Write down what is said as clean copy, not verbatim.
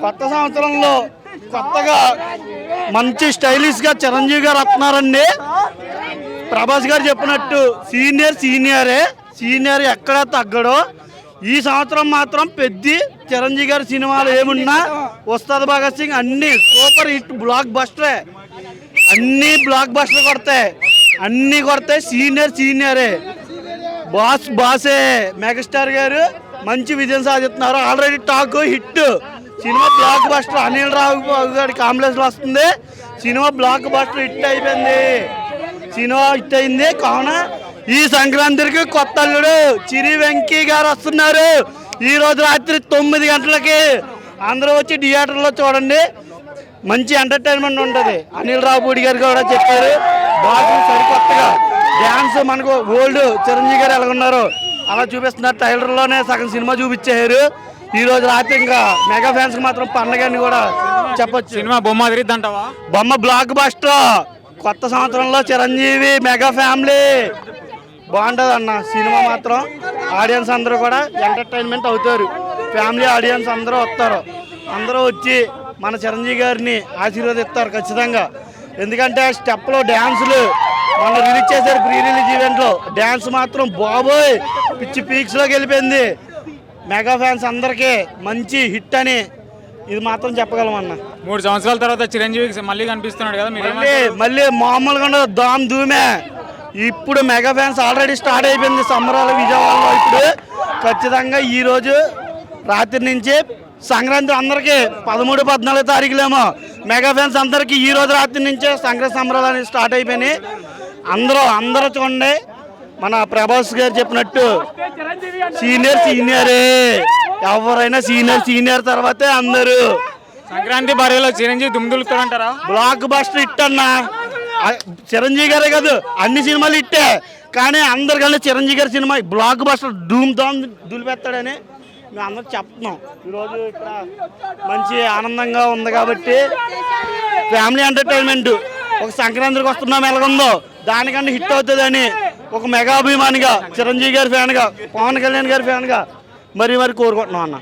కొత్త సంవత్సరంలో కొత్తగా మంచి స్టైలిష్గా చిరంజీవి గారు వస్తున్నారండి. ప్రభాస్ గారు చెప్పినట్టు సీనియర్ ఎక్కడా తగ్గడో. ఈ సంవత్సరం మాత్రం పెద్ద చిరంజీవి గారి సినిమాలు ఏమున్నా ఉస్తాద్ భగత్ సింగ్ అన్నీ సూపర్ హిట్ బ్లాక్ బస్టరే. అన్నీ బ్లాక్ బస్టర్ కొడతాయి. సీనియరే బాసే. మెగాస్టార్ గారు మంచి విజయం సాధిస్తున్నారు. Already talk hit cinema block buster. Anil Rao గారి కాంప్లెక్స్లో వస్తుంది. సినిమా బ్లాక్ బస్టర్ హిట్ అయింది. కావున ఈ సంక్రాంతికి కొత్త అల్లుడు చిరి వెంకీ గారు వస్తున్నారు. ఈ రోజు రాత్రి 9 గంటలకి అందరూ వచ్చి థియేటర్లో చూడండి. మంచి ఎంటర్టైన్మెంట్ ఉంటుంది. అనిల్ రావుపూడి గారు కూడా చెప్పారు బాగా సరికొత్తగా డ్యాన్స్ మనకు ఓల్డ్ చిరంజీవి గారు ఎలాగున్నారో అలా చూపిస్తున్నారు. ట్రైలర్లోనే సగం సినిమా చూపించారు. ఈ రోజు రాత్రి ఇంకా మెగా ఫ్యాన్స్ కి మాత్రం పండగని కూడా చెప్పొచ్చు. సినిమా బొమ్మ తిరిగిద్దంటావా? బొమ్మ బ్లాక్ బస్టర్. కొత్త సంవత్సరంలో చిరంజీవి మెగా ఫ్యామిలీ బాగుంటుంది అన్న. సినిమా మాత్రం ఆడియన్స్ అందరూ కూడా ఎంటర్టైన్మెంట్ అవుతారు. ఫ్యామిలీ ఆడియన్స్ అందరూ వస్తారు. అందరూ వచ్చి మన చిరంజీవి గారిని ఆశీర్వదిస్తారు ఖచ్చితంగా. ఎందుకంటే స్టెప్లో డ్యాన్సులు మొన్న రిలీజ్ చేశారు. ప్రీ రిలీజ్ ఈవెంట్లో డ్యాన్స్ మాత్రం బాబోయ్ పిచ్చి పీక్స్లోకి వెళ్ళిపోయింది. మెగా ఫ్యాన్స్ అందరికీ మంచి హిట్ అని ఇది మాత్రం చెప్పగలమన్న. 3 సంవత్సరాల తర్వాత చిరంజీవి మళ్ళీ కనిపిస్తున్నాడు కదా, మళ్ళీ మామూలుగా ఉండదు, దామ్ ధూమే. ఇప్పుడు మెగా ఫ్యాన్స్ ఆల్రెడీ స్టార్ట్ అయిపోయింది సంబరాలు విజయవాడలో. ఇప్పుడు ఖచ్చితంగా ఈరోజు రాత్రి నుంచి సంక్రాంతి అందరికీ 13, 14 తారీఖులేమో మెగా ఫ్యాన్స్ అందరికీ ఈ రోజు రాత్రి నుంచే సంక్రాంతి సంబరాలు అనేది స్టార్ట్ అయిపోయినాయి. అందరూ చూడండి. మన ప్రభాస్ గారు చెప్పినట్టు సీనియరే. ఎవరైనా సీనియర్ తర్వాతే అందరూ. సంక్రాంతి బరిలో చిరంజీవి దుమ్దులుతాడంటారా? బ్లాక్ బస్టర్ హిట్ అన్న. చిరంజీవి గారే కాదు అన్ని సినిమాలు హిట్టే. కానీ అందరికన్నా చిరంజీవి గారి సినిమా బ్లాక్ బస్టర్ దులిపెత్తాడని మేము అందరూ చెప్తున్నాం. ఈరోజు ఇక్కడ మంచి ఆనందంగా ఉంది కాబట్టి ఫ్యామిలీ ఎంటర్టైన్మెంట్ ఒక సంక్రాంతికి వస్తున్నాం ఎలాగుందో దానికన్నా హిట్ అవుతుందని ఒక మెగా అభిమానిగా చిరంజీవి గారి ఫ్యాన్గా పవన్ కళ్యాణ్ గారి ఫ్యాన్గా మరి కోరుకుంటున్నాం అన్న.